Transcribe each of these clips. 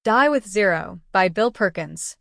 Die with Zero by Bill Perkins.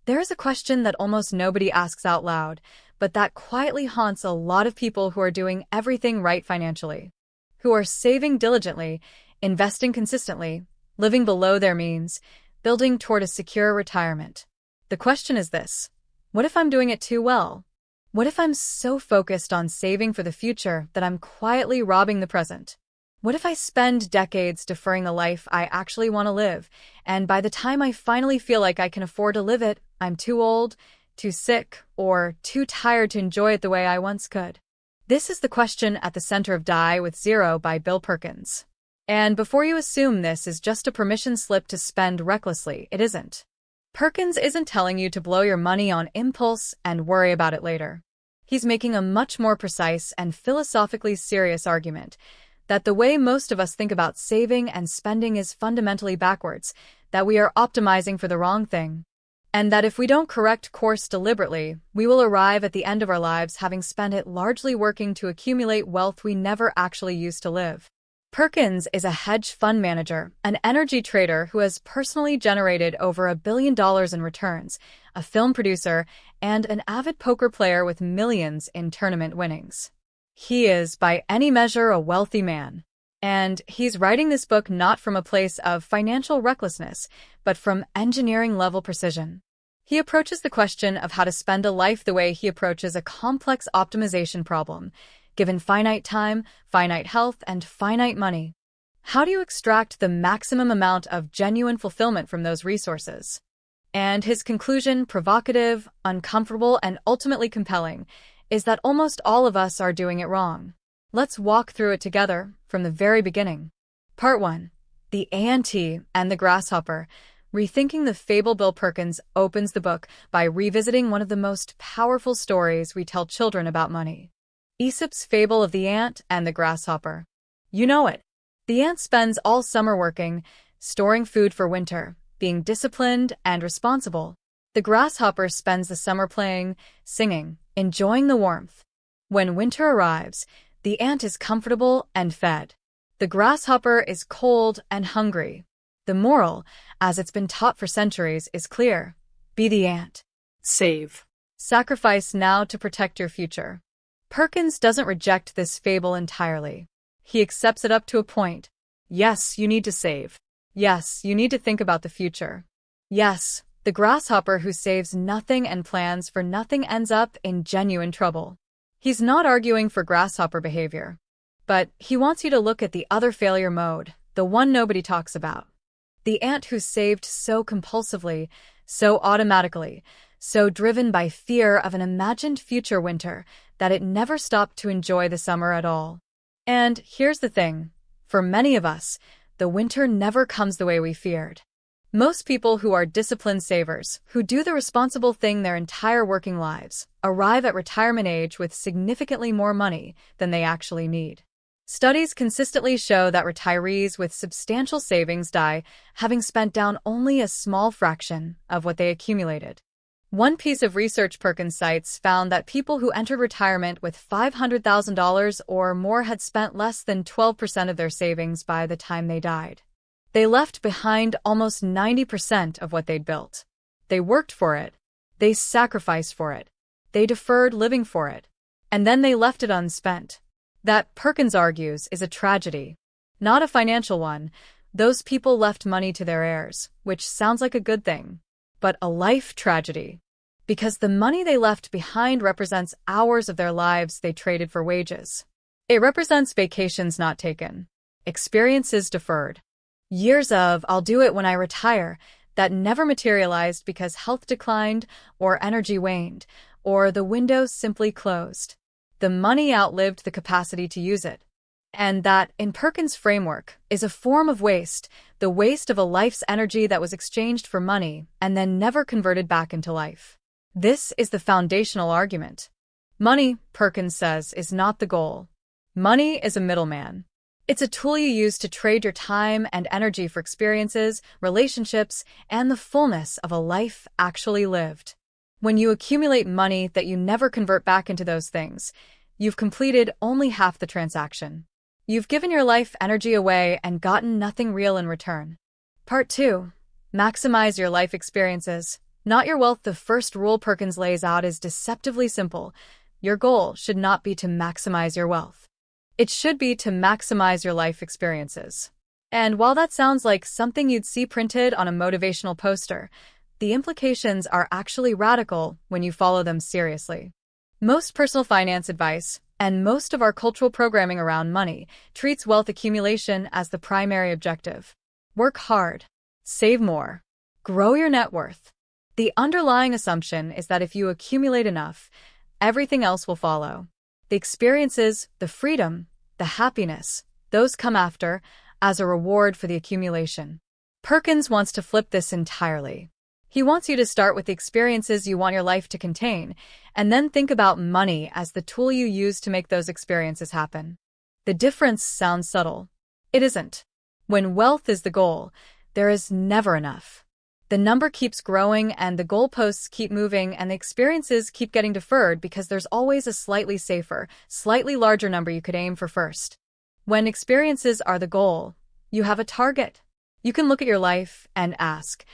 There is a question that almost nobody asks out loud, but that quietly haunts a lot of people who are doing everything right financially, who are saving diligently, investing consistently, living below their means, building toward a secure retirement. The question is this: what if I'm doing it too well? What if I'm so focused on saving for the future that I'm quietly robbing the present? What if I spend decades deferring the life I actually want to live, and by the time I finally feel like I can afford to live it, I'm too old, too sick, or too tired to enjoy it the way I once could? This is the question at the center of Die with Zero by Bill Perkins. And before you assume this is just a permission slip to spend recklessly, it isn't. Perkins isn't telling you to blow your money on impulse and worry about it later. He's making a much more precise and philosophically serious argument that the way most of us think about saving and spending is fundamentally backwards, that we are optimizing for the wrong thing, and that if we don't correct course deliberately, we will arrive at the end of our lives having spent it largely working to accumulate wealth we never actually used to live. Perkins is a hedge fund manager, an energy trader who has personally generated over $1 billion in returns, a film producer, and an avid poker player with millions in tournament winnings. He is, by any measure, a wealthy man. And he's writing this book not from a place of financial recklessness, but from engineering-level precision. He approaches the question of how to spend a life the way he approaches a complex optimization problem, given finite time, finite health, and finite money. How do you extract the maximum amount of genuine fulfillment from those resources? And his conclusion, provocative, uncomfortable, and ultimately compelling, is that almost all of us are doing it wrong. Let's walk through it together from the very beginning. Part 1. The ant and the grasshopper. Rethinking the fable. Bill Perkins opens the book by revisiting one of the most powerful stories we tell children about money. Aesop's fable of the ant and the grasshopper. You know it. The ant spends all summer working, storing food for winter, being disciplined and responsible. The grasshopper spends the summer playing, singing, enjoying the warmth. When winter arrives, the ant is comfortable and fed. The grasshopper is cold and hungry. The moral, as it's been taught for centuries, is clear. Be the ant. Save. Sacrifice now to protect your future. Perkins doesn't reject this fable entirely. He accepts it up to a point. Yes, you need to save. Yes, you need to think about the future. Yes, the grasshopper who saves nothing and plans for nothing ends up in genuine trouble. He's not arguing for grasshopper behavior, but he wants you to look at the other failure mode, the one nobody talks about. The ant who saved so compulsively, so automatically, so driven by fear of an imagined future winter that it never stopped to enjoy the summer at all. And here's the thing, for many of us, the winter never comes the way we feared. Most people who are disciplined savers, who do the responsible thing their entire working lives, arrive at retirement age with significantly more money than they actually need. Studies consistently show that retirees with substantial savings die having spent down only a small fraction of what they accumulated. One piece of research Perkins cites found that people who entered retirement with $500,000 or more had spent less than 12% of their savings by the time they died. They left behind almost 90% of what they'd built. They worked for it. They sacrificed for it. They deferred living for it. And then they left it unspent. That, Perkins argues, is a tragedy. Not a financial one. Those people left money to their heirs, which sounds like a good thing. But a life tragedy. Because the money they left behind represents hours of their lives they traded for wages. It represents vacations not taken. Experiences deferred. Years of, I'll do it when I retire, that never materialized because health declined, or energy waned, or the window simply closed. The money outlived the capacity to use it. And that, in Perkins' framework, is a form of waste, the waste of a life's energy that was exchanged for money and then never converted back into life. This is the foundational argument. Money, Perkins says, is not the goal. Money is a middleman. It's a tool you use to trade your time and energy for experiences, relationships, and the fullness of a life actually lived. When you accumulate money that you never convert back into those things, you've completed only half the transaction. You've given your life energy away and gotten nothing real in return. Part 2. Maximize your life experiences, not your wealth. The first rule Perkins lays out is deceptively simple. Your goal should not be to maximize your wealth. It should be to maximize your life experiences. And while that sounds like something you'd see printed on a motivational poster, the implications are actually radical when you follow them seriously. Most personal finance advice, and most of our cultural programming around money, treats wealth accumulation as the primary objective. Work hard, save more, grow your net worth. The underlying assumption is that if you accumulate enough, everything else will follow. The experiences, the freedom, the happiness, those come after, as a reward for the accumulation. Perkins wants to flip this entirely. He wants you to start with the experiences you want your life to contain, and then think about money as the tool you use to make those experiences happen. The difference sounds subtle. It isn't. When wealth is the goal, there is never enough. The number keeps growing and the goalposts keep moving and the experiences keep getting deferred because there's always a slightly safer, slightly larger number you could aim for first. When experiences are the goal, you have a target. You can look at your life and ask,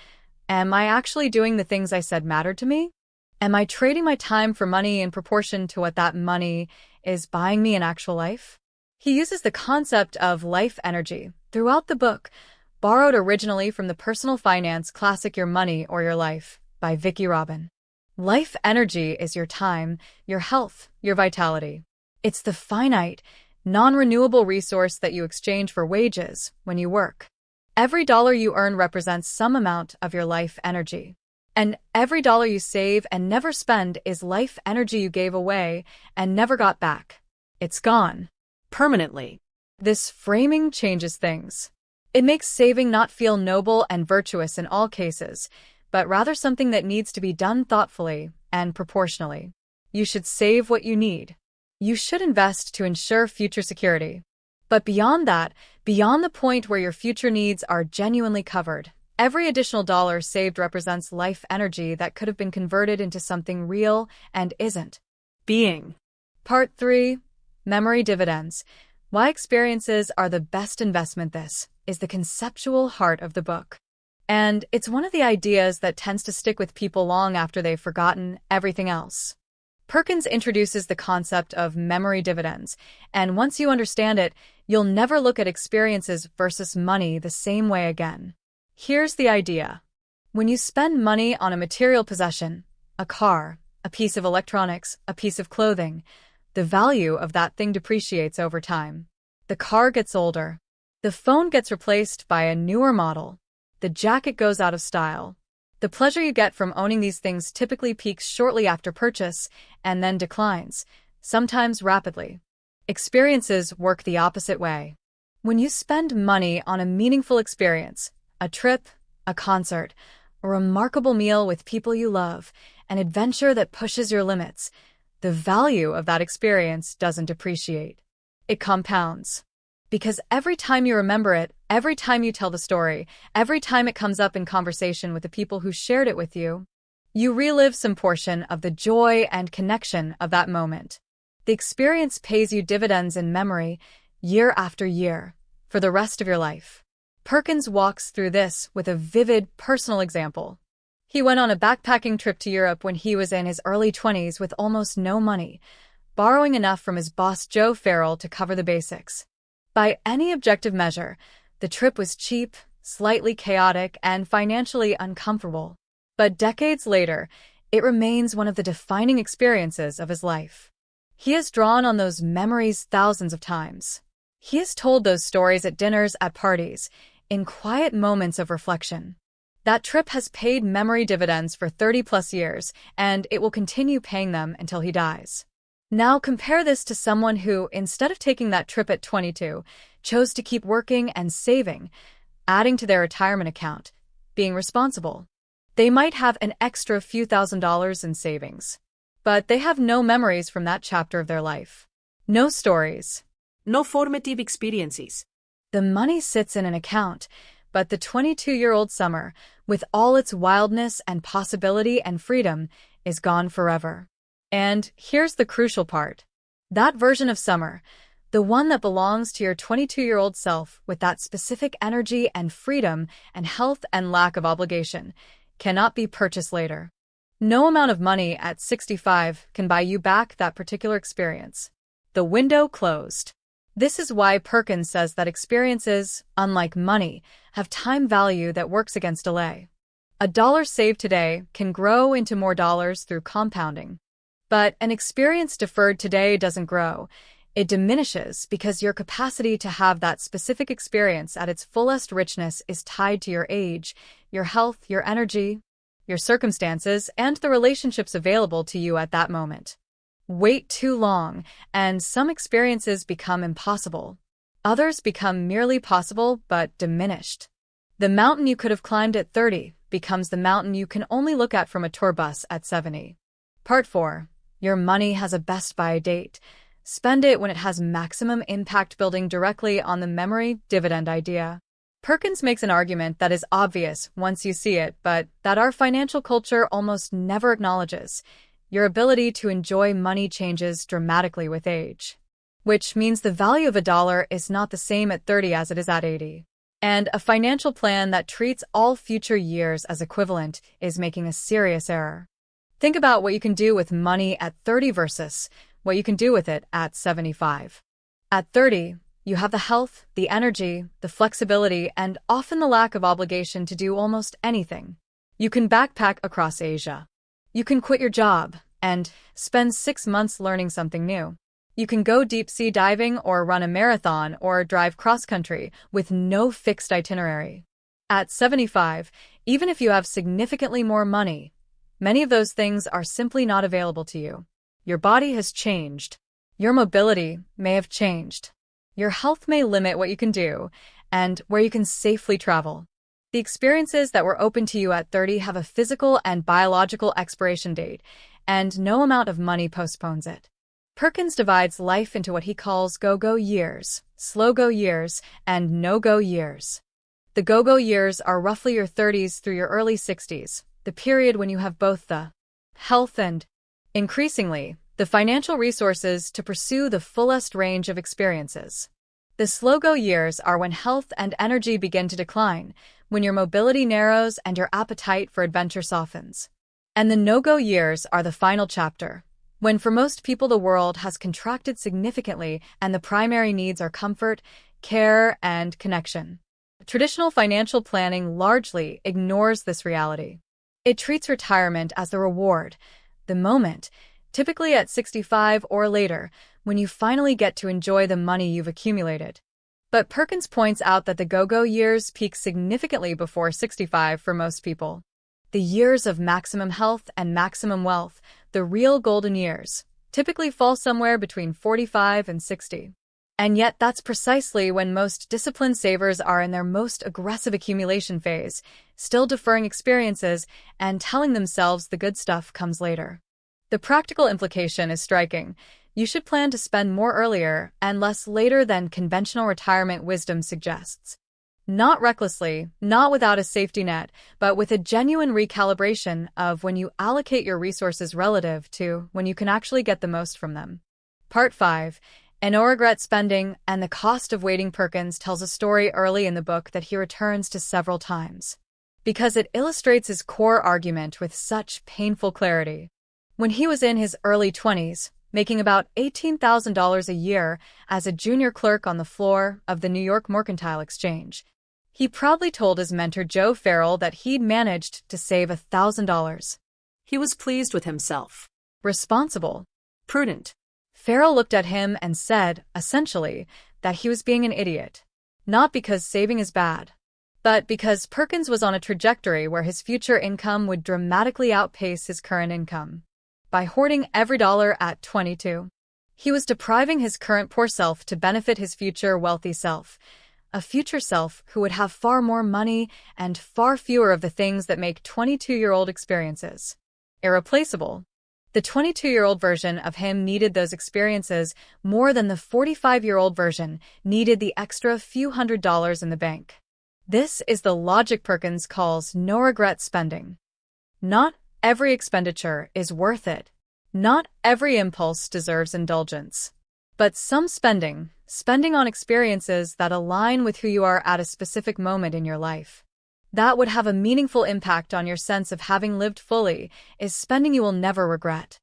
am I actually doing the things I said mattered to me? Am I trading my time for money in proportion to what that money is buying me in actual life? He uses the concept of life energy throughout the book, borrowed originally from the personal finance classic Your Money or Your Life by Vicki Robin. Life energy is your time, your health, your vitality. It's the finite, non-renewable resource that you exchange for wages when you work. Every dollar you earn represents some amount of your life energy. And every dollar you save and never spend is life energy you gave away and never got back. It's gone. Permanently. This framing changes things. It makes saving not feel noble and virtuous in all cases, but rather something that needs to be done thoughtfully and proportionally. You should save what you need. You should invest to ensure future security. But beyond that, beyond the point where your future needs are genuinely covered, every additional dollar saved represents life energy that could have been converted into something real and isn't. Being. Part 3. Memory Dividends. Why experiences are the best investment. This is the conceptual heart of the book. And it's one of the ideas that tends to stick with people long after they've forgotten everything else. Perkins introduces the concept of memory dividends, and once you understand it, you'll never look at experiences versus money the same way again. Here's the idea. When you spend money on a material possession, a car, a piece of electronics, a piece of clothing, the value of that thing depreciates over time. The car gets older. The phone gets replaced by a newer model. The jacket goes out of style. The pleasure you get from owning these things typically peaks shortly after purchase and then declines, sometimes rapidly. Experiences work the opposite way. When you spend money on a meaningful experience, a trip, a concert, a remarkable meal with people you love, an adventure that pushes your limits, the value of that experience doesn't depreciate. It compounds. Because every time you remember it, every time you tell the story, every time it comes up in conversation with the people who shared it with you, you relive some portion of the joy and connection of that moment. The experience pays you dividends in memory, year after year, for the rest of your life. Perkins walks through this with a vivid personal example. He went on a backpacking trip to Europe when he was in his early 20s with almost no money, borrowing enough from his boss Joe Farrell to cover the basics. By any objective measure, the trip was cheap, slightly chaotic, and financially uncomfortable. But decades later, it remains one of the defining experiences of his life. He has drawn on those memories thousands of times. He has told those stories at dinners, at parties, in quiet moments of reflection. That trip has paid memory dividends for 30-plus years, and it will continue paying them until he dies. Now compare this to someone who, instead of taking that trip at 22, chose to keep working and saving, adding to their retirement account, being responsible. They might have an extra few $1,000s in savings, but they have no memories from that chapter of their life. No stories. No formative experiences. The money sits in an account, but the 22-year-old summer, with all its wildness and possibility and freedom, is gone forever. And here's the crucial part. That version of summer, The one that belongs to your 22-year-old self with that specific energy and freedom and health and lack of obligation cannot be purchased later. No amount of money at 65 can buy you back that particular experience. The window closed. This is why Perkins says that experiences, unlike money, have time value that works against delay. A dollar saved today can grow into more dollars through compounding. But an experience deferred today doesn't grow. It diminishes because your capacity to have that specific experience at its fullest richness is tied to your age, your health, your energy, your circumstances, and the relationships available to you at that moment. Wait too long, and some experiences become impossible. Others become merely possible but diminished. The mountain you could have climbed at 30 becomes the mountain you can only look at from a tour bus at 70. Part 4. Your money has a best-by date. Spend it when it has maximum impact, building directly on the memory dividend idea. Perkins makes an argument that is obvious once you see it, but that our financial culture almost never acknowledges. Your ability to enjoy money changes dramatically with age, which means the value of a dollar is not the same at 30 as it is at 80. And a financial plan that treats all future years as equivalent is making a serious error. Think about what you can do with money at 30 versus what you can do with it at 75. At 30, you have the health, the energy, the flexibility, and often the lack of obligation to do almost anything. You can backpack across Asia. You can quit your job and spend 6 months learning something new. You can go deep-sea diving or run a marathon or drive cross-country with no fixed itinerary. At 75, even if you have significantly more money, many of those things are simply not available to you. Your body has changed. Your mobility may have changed. Your health may limit what you can do and where you can safely travel. The experiences that were open to you at 30 have a physical and biological expiration date, and no amount of money postpones it. Perkins divides life into what he calls go-go years, slow-go years, and no-go years. The go-go years are roughly your 30s through your early 60s, the period when you have both the health and, increasingly, the financial resources to pursue the fullest range of experiences. The slow-go years are when health and energy begin to decline, when your mobility narrows and your appetite for adventure softens. And the no-go years are the final chapter, when for most people the world has contracted significantly and the primary needs are comfort, care, and connection. Traditional financial planning largely ignores this reality. It treats retirement as the reward, the moment, typically at 65 or later, when you finally get to enjoy the money you've accumulated. But Perkins points out that the go-go years peak significantly before 65 for most people. The years of maximum health and maximum wealth, the real golden years, typically fall somewhere between 45 and 60. And yet that's precisely when most disciplined savers are in their most aggressive accumulation phase, still deferring experiences and telling themselves the good stuff comes later. The practical implication is striking. You should plan to spend more earlier and less later than conventional retirement wisdom suggests. Not recklessly, not without a safety net, but with a genuine recalibration of when you allocate your resources relative to when you can actually get the most from them. Part 5. No regret spending and the cost of waiting. Perkins tells a story early in the book that he returns to several times, because it illustrates his core argument with such painful clarity. When he was in his early 20s, making about $18,000 a year as a junior clerk on the floor of the New York Mercantile Exchange, he proudly told his mentor Joe Farrell that he'd managed to save $1,000. He was pleased with himself. Responsible. Prudent. Farrell looked at him and said, essentially, that he was being an idiot. Not because saving is bad, but because Perkins was on a trajectory where his future income would dramatically outpace his current income. By hoarding every dollar at 22, he was depriving his current poor self to benefit his future wealthy self, a future self who would have far more money and far fewer of the things that make 22-year-old experiences irreplaceable. The 22-year-old version of him needed those experiences more than the 45-year-old version needed the extra few $100s in the bank. This is the logic Perkins calls no-regret spending. Not every expenditure is worth it. Not every impulse deserves indulgence. But some spending, spending on experiences that align with who you are at a specific moment in your life. That would have a meaningful impact on your sense of having lived fully, is spending you will never regret.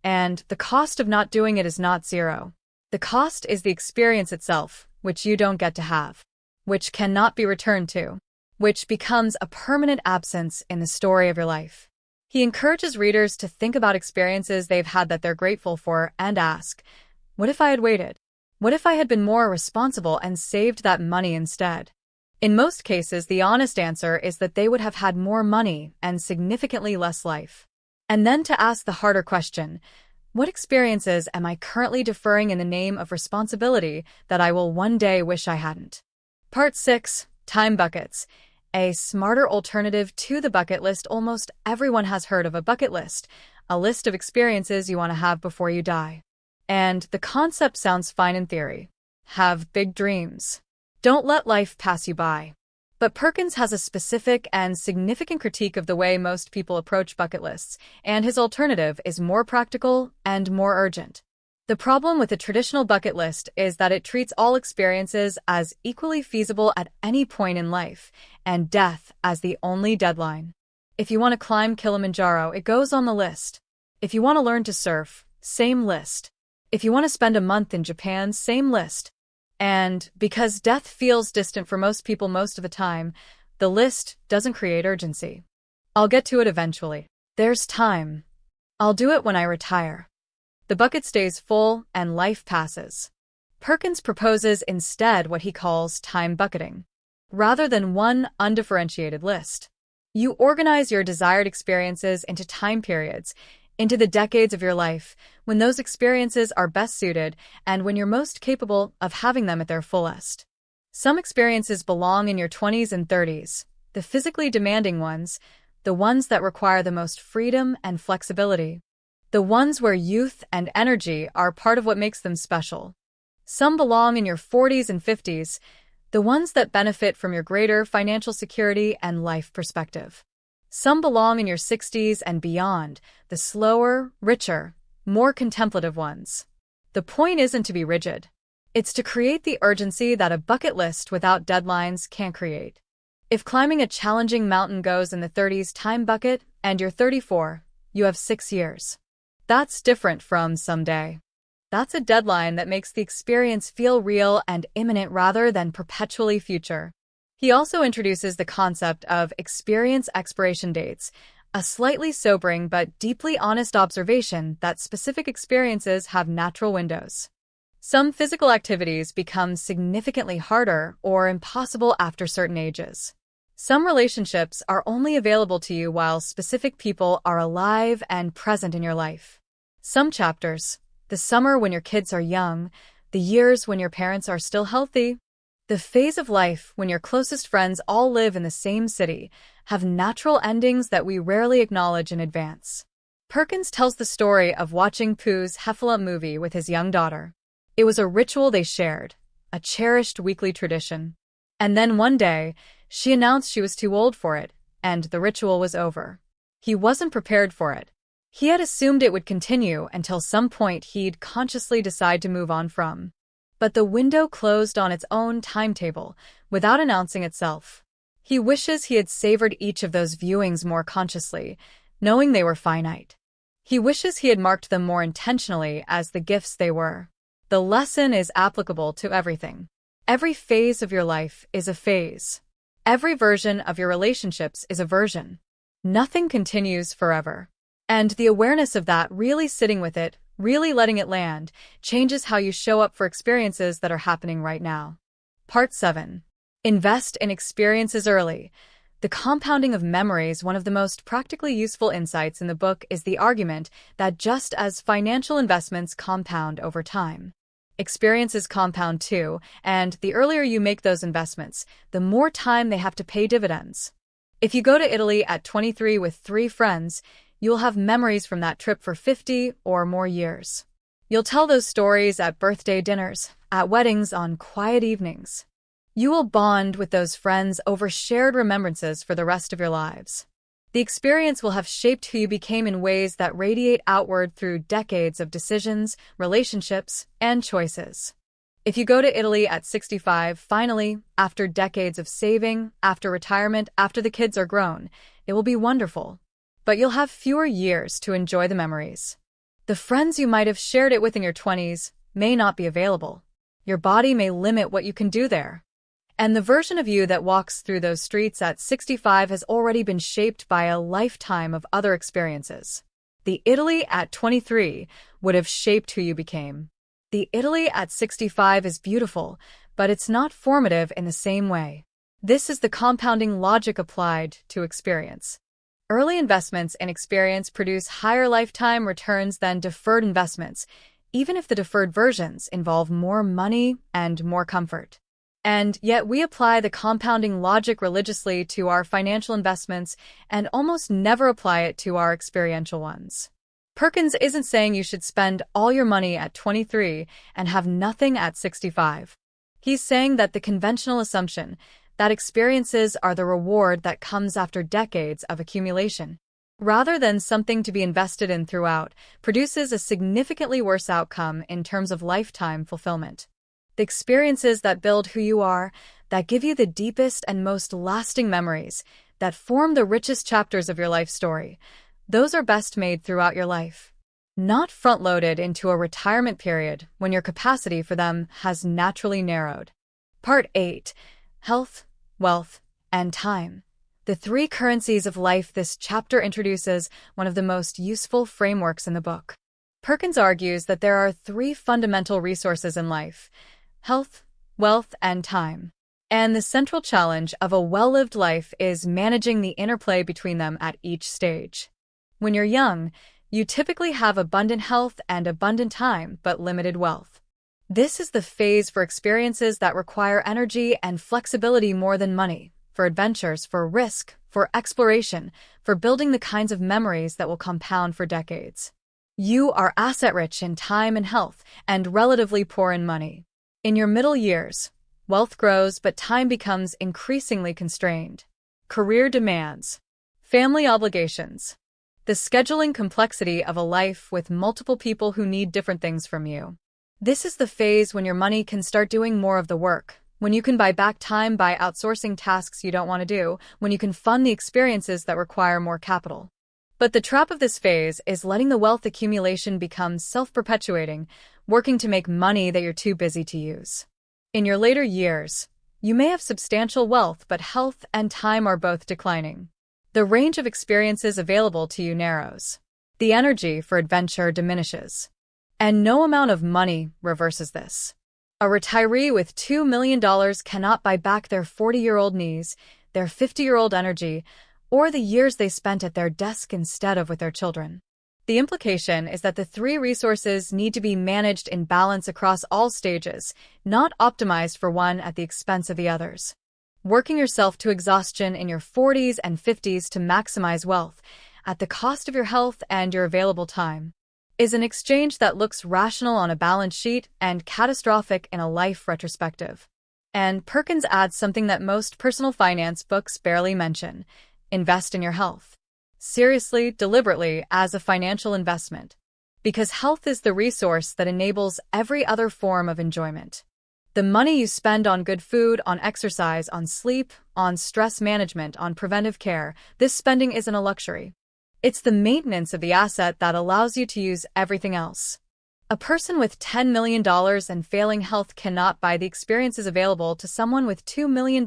And the cost of not doing it is not zero. The cost is the experience itself, which you don't get to have, which cannot be returned to, which becomes a permanent absence in the story of your life. He encourages readers to think about experiences they've had that they're grateful for and ask, what if I had waited? What if I had been more responsible and saved that money instead? In most cases, the honest answer is that they would have had more money and significantly less life. And then to ask the harder question, what experiences am I currently deferring in the name of responsibility that I will one day wish I hadn't? Part 6. Time Buckets. A smarter alternative to the bucket list. Almost everyone has heard of a bucket list, a list of experiences you want to have before you die. And the concept sounds fine in theory. Have big dreams. Don't let life pass you by. But Perkins has a specific and significant critique of the way most people approach bucket lists, and his alternative is more practical and more urgent. The problem with a traditional bucket list is that it treats all experiences as equally feasible at any point in life, and death as the only deadline. If you want to climb Kilimanjaro, it goes on the list. If you want to learn to surf, same list. If you want to spend a month in Japan, same list. And because death feels distant for most people most of the time, the list doesn't create urgency. I'll get to it eventually. There's time. I'll do it when I retire. The bucket stays full and life passes. Perkins proposes instead what he calls time bucketing. Rather than one undifferentiated list, you organize your desired experiences into time periods, into the decades of your life, when those experiences are best suited and when you're most capable of having them at their fullest. Some experiences belong in your 20s and 30s, the physically demanding ones, the ones that require the most freedom and flexibility, the ones where youth and energy are part of what makes them special. Some belong in your 40s and 50s, the ones that benefit from your greater financial security and life perspective. Some belong in your 60s and beyond, the slower, richer, more contemplative ones. The point isn't to be rigid. It's to create the urgency that a bucket list without deadlines can't create. If climbing a challenging mountain goes in the 30s time bucket and you're 34, you have 6 years. That's different from someday. That's a deadline that makes the experience feel real and imminent rather than perpetually future. He also introduces the concept of experience expiration dates, a slightly sobering but deeply honest observation that specific experiences have natural windows. Some physical activities become significantly harder or impossible after certain ages. Some relationships are only available to you while specific people are alive and present in your life. Some chapters, the summer when your kids are young, the years when your parents are still healthy, the phase of life when your closest friends all live in the same city, have natural endings that we rarely acknowledge in advance. Perkins tells the story of watching Pooh's Heffalump movie with his young daughter. It was a ritual they shared, a cherished weekly tradition. And then one day, she announced she was too old for it, and the ritual was over. He wasn't prepared for it. He had assumed it would continue until some point he'd consciously decide to move on from. But the window closed on its own timetable, without announcing itself. He wishes he had savored each of those viewings more consciously, knowing they were finite. He wishes he had marked them more intentionally as the gifts they were. The lesson is applicable to everything. Every phase of your life is a phase. Every version of your relationships is a version. Nothing continues forever. And the awareness of that, really sitting with it, really letting it land, changes how you show up for experiences that are happening right now. Part 7. Invest in experiences early. The compounding of memories. One of the most practically useful insights in the book is the argument that just as financial investments compound over time, experiences compound too, and the earlier you make those investments, the more time they have to pay dividends. If you go to Italy at 23 with 3 friends, you'll have memories from that trip for 50 or more years. You'll tell those stories at birthday dinners, at weddings, on quiet evenings. You will bond with those friends over shared remembrances for the rest of your lives. The experience will have shaped who you became in ways that radiate outward through decades of decisions, relationships, and choices. If you go to Italy at 65, finally, after decades of saving, after retirement, after the kids are grown, it will be wonderful. But you'll have fewer years to enjoy the memories. The friends you might have shared it with in your 20s may not be available. Your body may limit what you can do there. And the version of you that walks through those streets at 65 has already been shaped by a lifetime of other experiences. The Italy at 23 would have shaped who you became. The Italy at 65 is beautiful, but it's not formative in the same way. This is the compounding logic applied to experience. Early investments in experience produce higher lifetime returns than deferred investments, even if the deferred versions involve more money and more comfort. And yet we apply the compounding logic religiously to our financial investments and almost never apply it to our experiential ones. Perkins isn't saying you should spend all your money at 23 and have nothing at 65. He's saying that the conventional assumption that experiences are the reward that comes after decades of accumulation, rather than something to be invested in throughout, produces a significantly worse outcome in terms of lifetime fulfillment. The experiences that build who you are, that give you the deepest and most lasting memories, that form the richest chapters of your life story, those are best made throughout your life, not front-loaded into a retirement period when your capacity for them has naturally narrowed. Part 8. Health, Wealth, and Time. The three currencies of life. This chapter introduces one of the most useful frameworks in the book. Perkins argues that there are three fundamental resources in life: health, wealth, and time. And the central challenge of a well-lived life is managing the interplay between them at each stage. When you're young, you typically have abundant health and abundant time, but limited wealth. This is the phase for experiences that require energy and flexibility more than money, for adventures, for risk, for exploration, for building the kinds of memories that will compound for decades. You are asset-rich in time and health, and relatively poor in money. In your middle years, wealth grows, but time becomes increasingly constrained. Career demands, family obligations, the scheduling complexity of a life with multiple people who need different things from you. This is the phase when your money can start doing more of the work, when you can buy back time by outsourcing tasks you don't want to do, when you can fund the experiences that require more capital. But the trap of this phase is letting the wealth accumulation become self-perpetuating, working to make money that you're too busy to use. In your later years, you may have substantial wealth, but health and time are both declining. The range of experiences available to you narrows. The energy for adventure diminishes. And no amount of money reverses this. A retiree with $2 million cannot buy back their 40-year-old knees, their 50-year-old energy, or the years they spent at their desk instead of with their children. The implication is that the three resources need to be managed in balance across all stages, not optimized for one at the expense of the others. Working yourself to exhaustion in your 40s and 50s to maximize wealth, at the cost of your health and your available time, is an exchange that looks rational on a balance sheet and catastrophic in a life retrospective. And Perkins adds something that most personal finance books barely mention: invest in your health. Seriously, deliberately, as a financial investment. Because health is the resource that enables every other form of enjoyment. The money you spend on good food, on exercise, on sleep, on stress management, on preventive care, this spending isn't a luxury. It's the maintenance of the asset that allows you to use everything else. A person with $10 million and failing health cannot buy the experiences available to someone with $2 million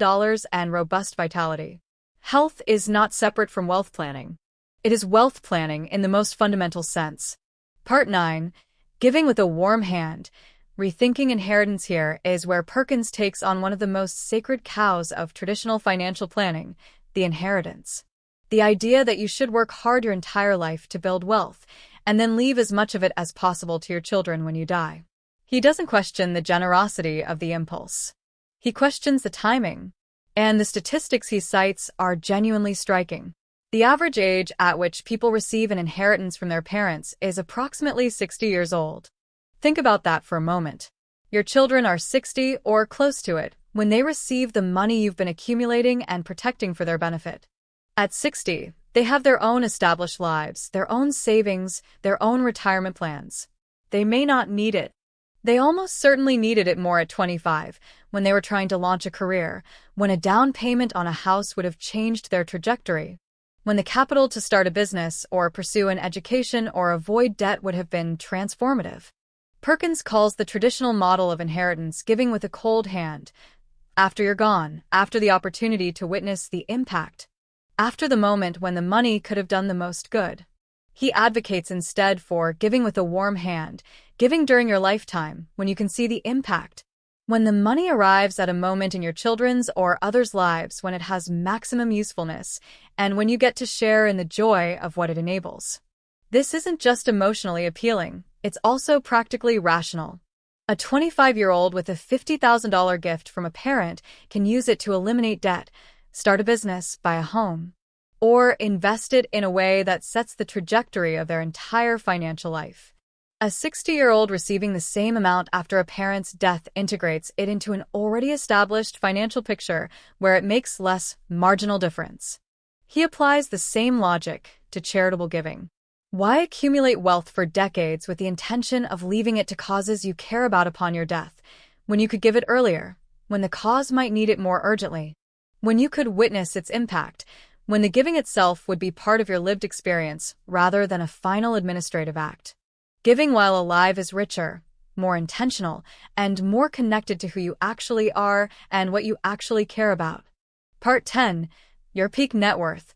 and robust vitality. Health is not separate from wealth planning. It is wealth planning in the most fundamental sense. Part 9. Giving with a warm hand. Rethinking inheritance. Here is where Perkins takes on one of the most sacred cows of traditional financial planning: the inheritance. The idea that you should work hard your entire life to build wealth, and then leave as much of it as possible to your children when you die. He doesn't question the generosity of the impulse. He questions the timing. And the statistics he cites are genuinely striking. The average age at which people receive an inheritance from their parents is approximately 60 years old. Think about that for a moment. Your children are 60 or close to it when they receive the money you've been accumulating and protecting for their benefit. At 60, they have their own established lives, their own savings, their own retirement plans. They may not need it. They almost certainly needed it more at 25, when they were trying to launch a career, when a down payment on a house would have changed their trajectory, when the capital to start a business or pursue an education or avoid debt would have been transformative. Perkins calls the traditional model of inheritance giving with a cold hand. After you're gone, after the opportunity to witness the impact, after the moment when the money could have done the most good. He advocates instead for giving with a warm hand, giving during your lifetime, when you can see the impact. When the money arrives at a moment in your children's or others' lives when it has maximum usefulness, and when you get to share in the joy of what it enables. This isn't just emotionally appealing, it's also practically rational. A 25-year-old with a $50,000 gift from a parent can use it to eliminate debt, start a business, buy a home, or invest it in a way that sets the trajectory of their entire financial life. A 60-year-old receiving the same amount after a parent's death integrates it into an already established financial picture where it makes less marginal difference. He applies the same logic to charitable giving. Why accumulate wealth for decades with the intention of leaving it to causes you care about upon your death, when you could give it earlier, when the cause might need it more urgently, when you could witness its impact, when the giving itself would be part of your lived experience rather than a final administrative act? Giving while alive is richer, more intentional, and more connected to who you actually are and what you actually care about. Part 10. Your Peak Net Worth.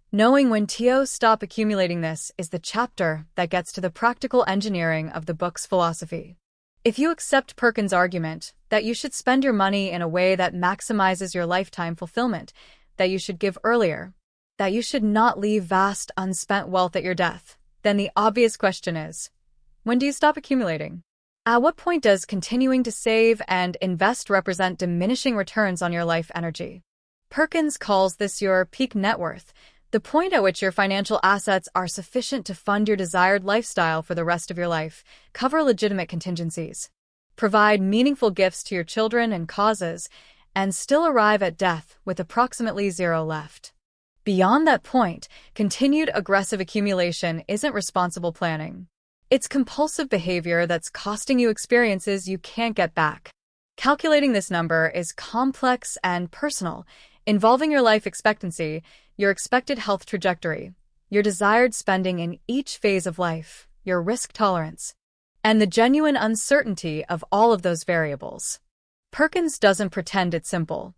Knowing when to stop accumulating this is the chapter that gets to the practical engineering of the book's philosophy. If you accept Perkins' argument that you should spend your money in a way that maximizes your lifetime fulfillment, that you should give earlier, that you should not leave vast unspent wealth at your death, then the obvious question is, when do you stop accumulating? At what point does continuing to save and invest represent diminishing returns on your life energy? Perkins calls this your peak net worth, the point at which your financial assets are sufficient to fund your desired lifestyle for the rest of your life, cover legitimate contingencies, provide meaningful gifts to your children and causes, and still arrive at death with approximately zero left. Beyond that point, continued aggressive accumulation isn't responsible planning. It's compulsive behavior that's costing you experiences you can't get back. Calculating this number is complex and personal, involving your life expectancy, your expected health trajectory, your desired spending in each phase of life, your risk tolerance, and the genuine uncertainty of all of those variables. Perkins doesn't pretend it's simple,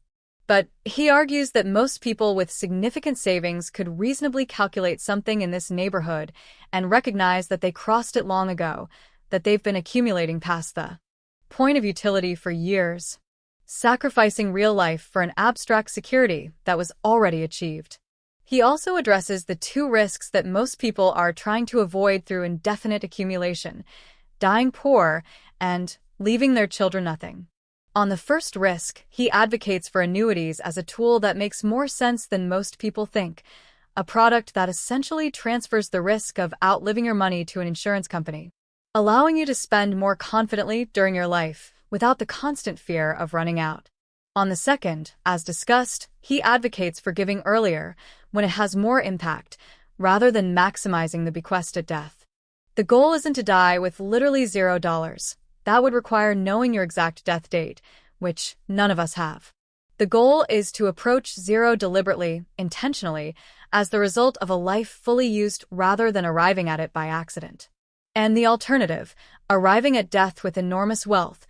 but he argues that most people with significant savings could reasonably calculate something in this neighborhood and recognize that they crossed it long ago, that they've been accumulating past the point of utility for years, sacrificing real life for an abstract security that was already achieved. He also addresses the two risks that most people are trying to avoid through indefinite accumulation: dying poor and leaving their children nothing. On the first risk, he advocates for annuities as a tool that makes more sense than most people think, a product that essentially transfers the risk of outliving your money to an insurance company, allowing you to spend more confidently during your life without the constant fear of running out. On the second, as discussed, he advocates for giving earlier when it has more impact, rather than maximizing the bequest at death. The goal isn't to die with literally $0. That would require knowing your exact death date, which none of us have. The goal is to approach zero deliberately, intentionally, as the result of a life fully used rather than arriving at it by accident. And the alternative, arriving at death with enormous wealth,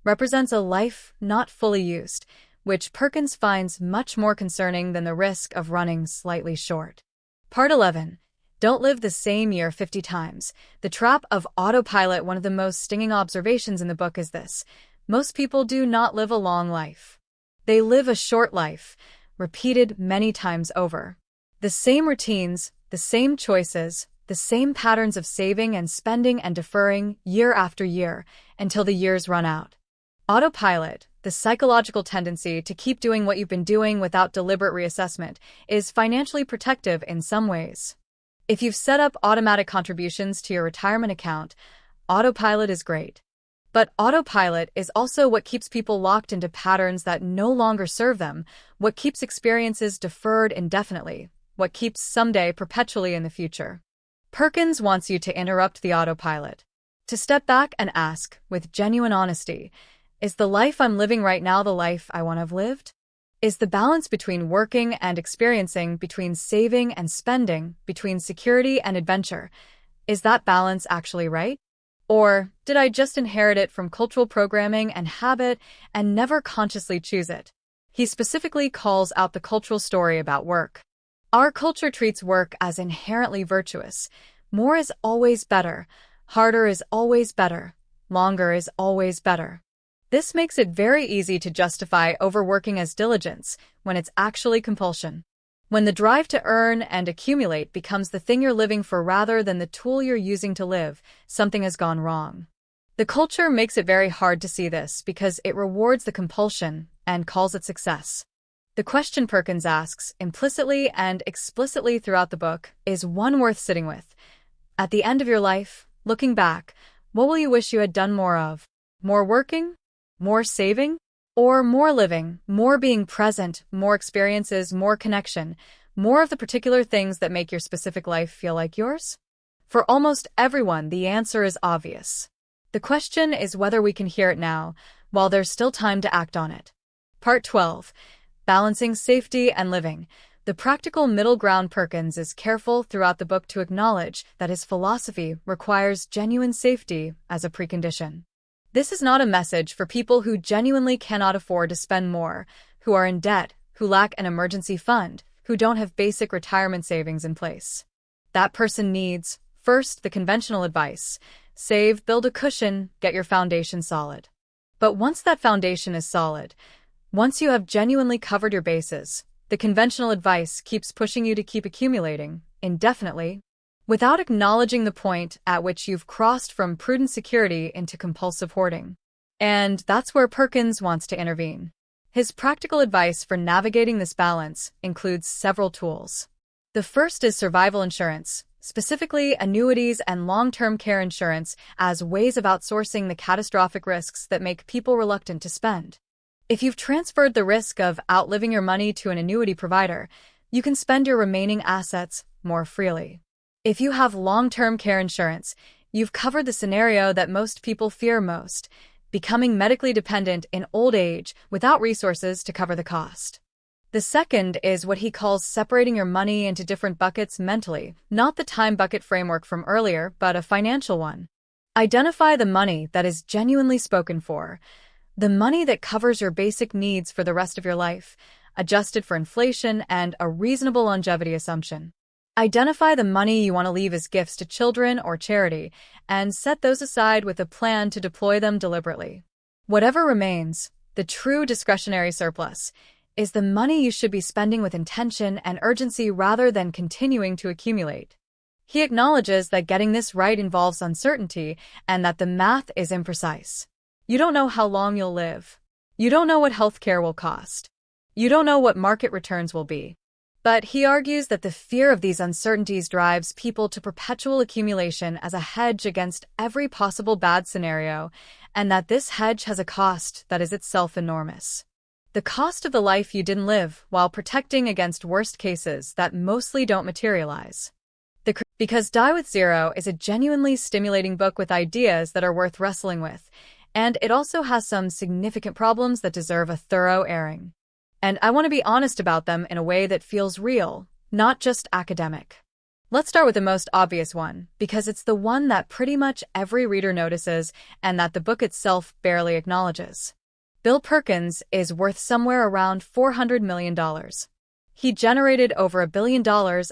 represents a life not fully used, which Perkins finds much more concerning than the risk of running slightly short. Part 11. Don't live the same year 50 times. The trap of autopilot. One of the most stinging observations in the book is this: most people do not live a long life. They live a short life, repeated many times over. The same routines, the same choices, the same patterns of saving and spending and deferring year after year until the years run out. Autopilot, the psychological tendency to keep doing what you've been doing without deliberate reassessment, is financially protective in some ways. If you've set up automatic contributions to your retirement account, autopilot is great. But autopilot is also what keeps people locked into patterns that no longer serve them, what keeps experiences deferred indefinitely, what keeps someday perpetually in the future. Perkins wants you to interrupt the autopilot. To step back and ask, with genuine honesty, is the life I'm living right now the life I want to have lived? Is the balance between working and experiencing, between saving and spending, between security and adventure, is that balance actually right? Or did I just inherit it from cultural programming and habit and never consciously choose it? He specifically calls out the cultural story about work. Our culture treats work as inherently virtuous. More is always better. Harder is always better. Longer is always better. This makes it very easy to justify overworking as diligence when it's actually compulsion. When the drive to earn and accumulate becomes the thing you're living for rather than the tool you're using to live, something has gone wrong. The culture makes it very hard to see this because it rewards the compulsion and calls it success. The question Perkins asks, implicitly and explicitly throughout the book, is one worth sitting with. At the end of your life, looking back, what will you wish you had done more of? More working? More saving? Or more living, more being present, more experiences, more connection, more of the particular things that make your specific life feel like yours? For almost everyone, the answer is obvious. The question is whether we can hear it now, while there's still time to act on it. Part 12. Balancing Safety and Living. The practical middle ground. Perkins is careful throughout the book to acknowledge that his philosophy requires genuine safety as a precondition. This is not a message for people who genuinely cannot afford to spend more, who are in debt, who lack an emergency fund, who don't have basic retirement savings in place. That person needs, first, the conventional advice: save, build a cushion, get your foundation solid. But once that foundation is solid, once you have genuinely covered your bases, the conventional advice keeps pushing you to keep accumulating, indefinitely, without acknowledging the point at which you've crossed from prudent security into compulsive hoarding. And that's where Perkins wants to intervene. His practical advice for navigating this balance includes several tools. The first is survival insurance, specifically annuities and long-term care insurance, as ways of outsourcing the catastrophic risks that make people reluctant to spend. If you've transferred the risk of outliving your money to an annuity provider, you can spend your remaining assets more freely. If you have long-term care insurance, you've covered the scenario that most people fear most: becoming medically dependent in old age without resources to cover the cost. The second is what he calls separating your money into different buckets mentally, not the time bucket framework from earlier, but a financial one. Identify the money that is genuinely spoken for, the money that covers your basic needs for the rest of your life, adjusted for inflation and a reasonable longevity assumption. Identify the money you want to leave as gifts to children or charity, and set those aside with a plan to deploy them deliberately. Whatever remains, the true discretionary surplus, is the money you should be spending with intention and urgency rather than continuing to accumulate. He acknowledges that getting this right involves uncertainty and that the math is imprecise. You don't know how long you'll live. You don't know what healthcare will cost. You don't know what market returns will be. But he argues that the fear of these uncertainties drives people to perpetual accumulation as a hedge against every possible bad scenario, and that this hedge has a cost that is itself enormous. The cost of the life you didn't live while protecting against worst cases that mostly don't materialize. Because Die with Zero is a genuinely stimulating book with ideas that are worth wrestling with, and it also has some significant problems that deserve a thorough airing. And I want to be honest about them in a way that feels real, not just academic. Let's start with the most obvious one, because it's the one that pretty much every reader notices and that the book itself barely acknowledges. Bill Perkins is worth somewhere around $400 million. He generated over $1 billion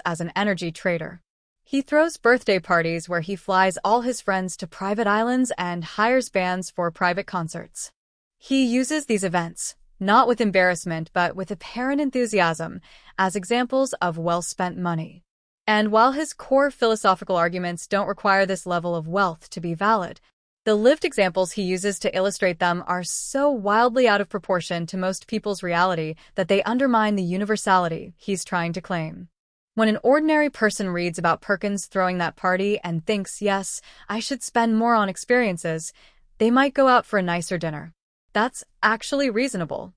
as an energy trader. He throws birthday parties where he flies all his friends to private islands and hires bands for private concerts. He uses these events, not with embarrassment but with apparent enthusiasm, as examples of well-spent money. And while his core philosophical arguments don't require this level of wealth to be valid, the lived examples he uses to illustrate them are so wildly out of proportion to most people's reality that they undermine the universality he's trying to claim. When an ordinary person reads about Perkins throwing that party and thinks, yes, I should spend more on experiences, they might go out for a nicer dinner. That's actually reasonable.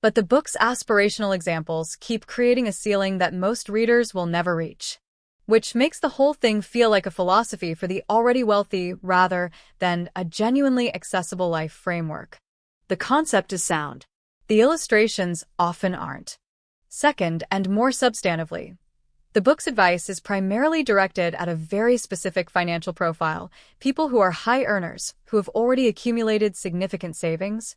But the book's aspirational examples keep creating a ceiling that most readers will never reach. which makes the whole thing feel like a philosophy for the already wealthy rather than a genuinely accessible life framework. The concept is sound. The illustrations often aren't. Second, and more substantively, the book's advice is primarily directed at a very specific financial profile, people who are high earners, who have already accumulated significant savings,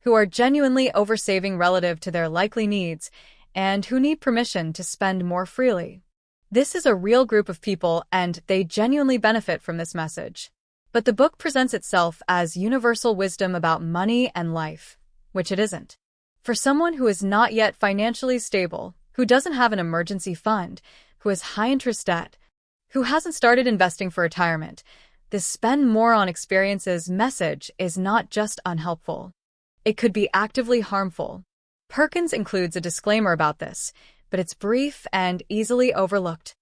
who are genuinely oversaving relative to their likely needs, and who need permission to spend more freely. This is a real group of people, and they genuinely benefit from this message. But the book presents itself as universal wisdom about money and life, which it isn't. For someone who is not yet financially stable, who doesn't have an emergency fund, who has high-interest debt, who hasn't started investing for retirement, this spend more on experiences message is not just unhelpful. It could be actively harmful. Perkins includes a disclaimer about this, but it's brief and easily overlooked.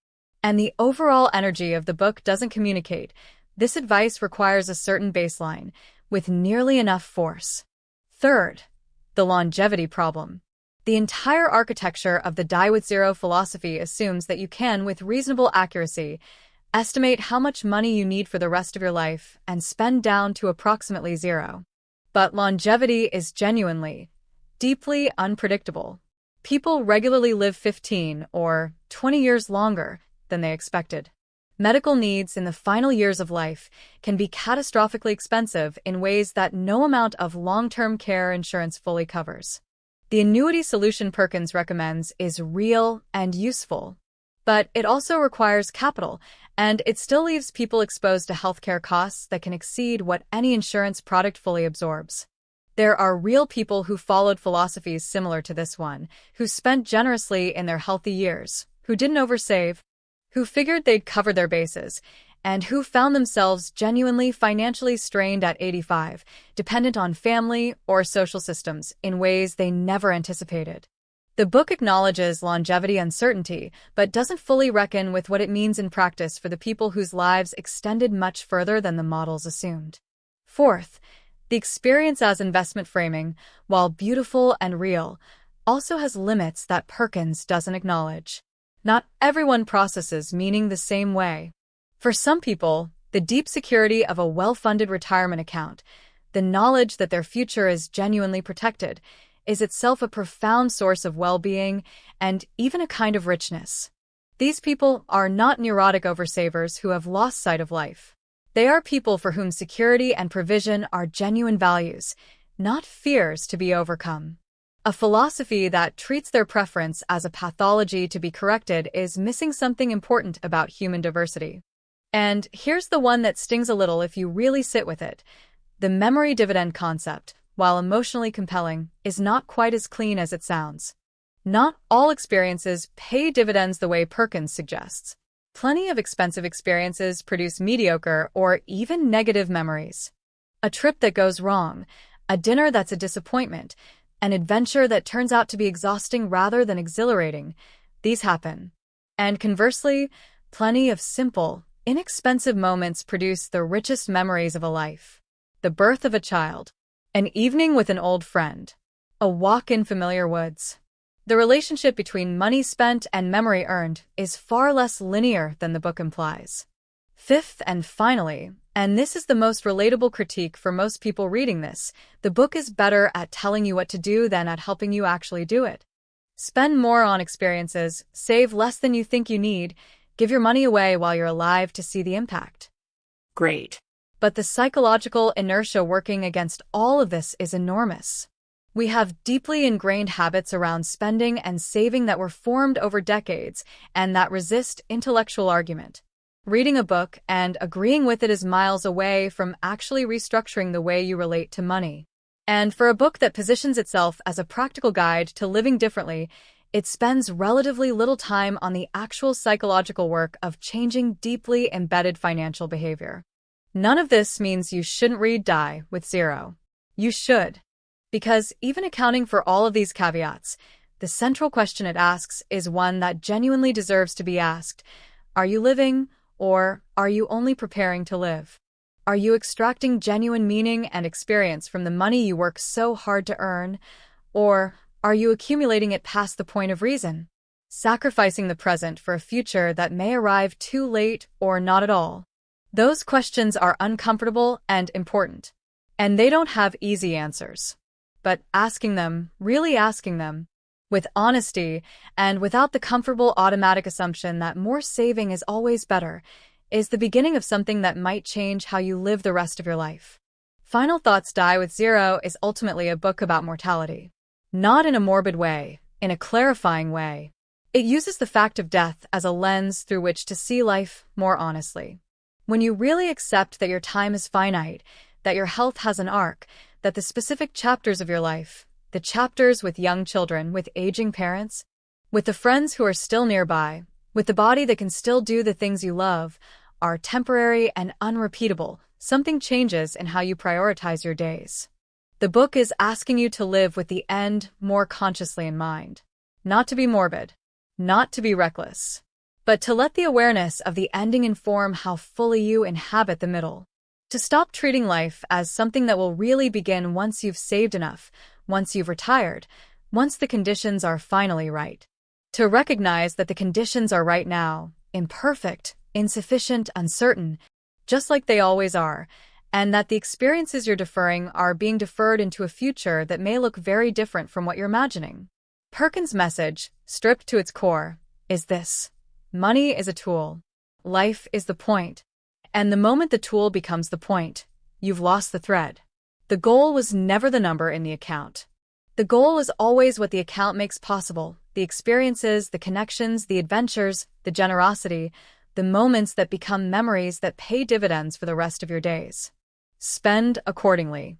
And the overall energy of the book doesn't communicate. This advice requires a certain baseline, with nearly enough force. Third, the longevity problem. The entire architecture of the Die with Zero philosophy assumes that you can, with reasonable accuracy, estimate how much money you need for the rest of your life and spend down to approximately zero. But longevity is genuinely, deeply unpredictable. People regularly live 15 or 20 years longer than they expected. Medical needs in the final years of life can be catastrophically expensive in ways that no amount of long-term care insurance fully covers. The annuity solution Perkins recommends is real and useful, but it also requires capital, and it still leaves people exposed to healthcare costs that can exceed what any insurance product fully absorbs. There are real people who followed philosophies similar to this one, who spent generously in their healthy years, who didn't oversave, who figured they'd cover their bases, and who found themselves genuinely financially strained at 85, dependent on family or social systems in ways they never anticipated. The book acknowledges longevity uncertainty, but doesn't fully reckon with what it means in practice for the people whose lives extended much further than the models assumed. Fourth, the experience as investment framing, while beautiful and real, also has limits that Perkins doesn't acknowledge. Not everyone processes meaning the same way. For some people, the deep security of a well-funded retirement account, the knowledge that their future is genuinely protected, is itself a profound source of well-being and even a kind of richness. These people are not neurotic oversavers who have lost sight of life. They are people for whom security and provision are genuine values, not fears to be overcome. A philosophy that treats their preference as a pathology to be corrected is missing something important about human diversity. And here's the one that stings a little if you really sit with it. The memory dividend concept, while emotionally compelling, is not quite as clean as it sounds. Not all experiences pay dividends the way Perkins suggests. Plenty of expensive experiences produce mediocre or even negative memories. A trip that goes wrong, a dinner that's a disappointment, an adventure that turns out to be exhausting rather than exhilarating, these happen. And conversely, plenty of simple, inexpensive moments produce the richest memories of a life. The birth of a child, an evening with an old friend, a walk in familiar woods. The relationship between money spent and memory earned is far less linear than the book implies. Fifth and finally, and this is the most relatable critique for most people reading this, the book is better at telling you what to do than at helping you actually do it. Spend more on experiences, save less than you think you need, give your money away while you're alive to see the impact. Great. But the psychological inertia working against all of this is enormous. We have deeply ingrained habits around spending and saving that were formed over decades and that resist intellectual argument. Reading a book and agreeing with it is miles away from actually restructuring the way you relate to money. And for a book that positions itself as a practical guide to living differently, it spends relatively little time on the actual psychological work of changing deeply embedded financial behavior. None of this means you shouldn't read Die with Zero. You should. Because even accounting for all of these caveats, the central question it asks is one that genuinely deserves to be asked. Are you living, or are you only preparing to live? Are you extracting genuine meaning and experience from the money you work so hard to earn, or are you accumulating it past the point of reason? sacrificing the present for a future that may arrive too late or not at all? Those questions are uncomfortable and important, and they don't have easy answers. But asking them, really asking them, with honesty and without the comfortable automatic assumption that more saving is always better, is the beginning of something that might change how you live the rest of your life. Final Thoughts Die with Zero is ultimately a book about mortality. Not in a morbid way, in a clarifying way. It uses the fact of death as a lens through which to see life more honestly. When you really accept that your time is finite, that your health has an arc, that the specific chapters of your life, the chapters with young children, with aging parents, with the friends who are still nearby, with the body that can still do the things you love, are temporary and unrepeatable, something changes in how you prioritize your days. The book is asking you to live with the end more consciously in mind. Not to be morbid, not to be reckless, but to let the awareness of the ending inform how fully you inhabit the middle. To stop treating life as something that will really begin once you've saved enough, once you've retired, once the conditions are finally right. To recognize that the conditions are right now, imperfect, insufficient, uncertain, just like they always are, and that the experiences you're deferring are being deferred into a future that may look very different from what you're imagining. Perkins' message, stripped to its core, is this: money is a tool. Life is the point. And the moment the tool becomes the point, you've lost the thread. The goal was never the number in the account. The goal is always what the account makes possible: the experiences, the connections, the adventures, the generosity, the moments that become memories that pay dividends for the rest of your days. Spend accordingly.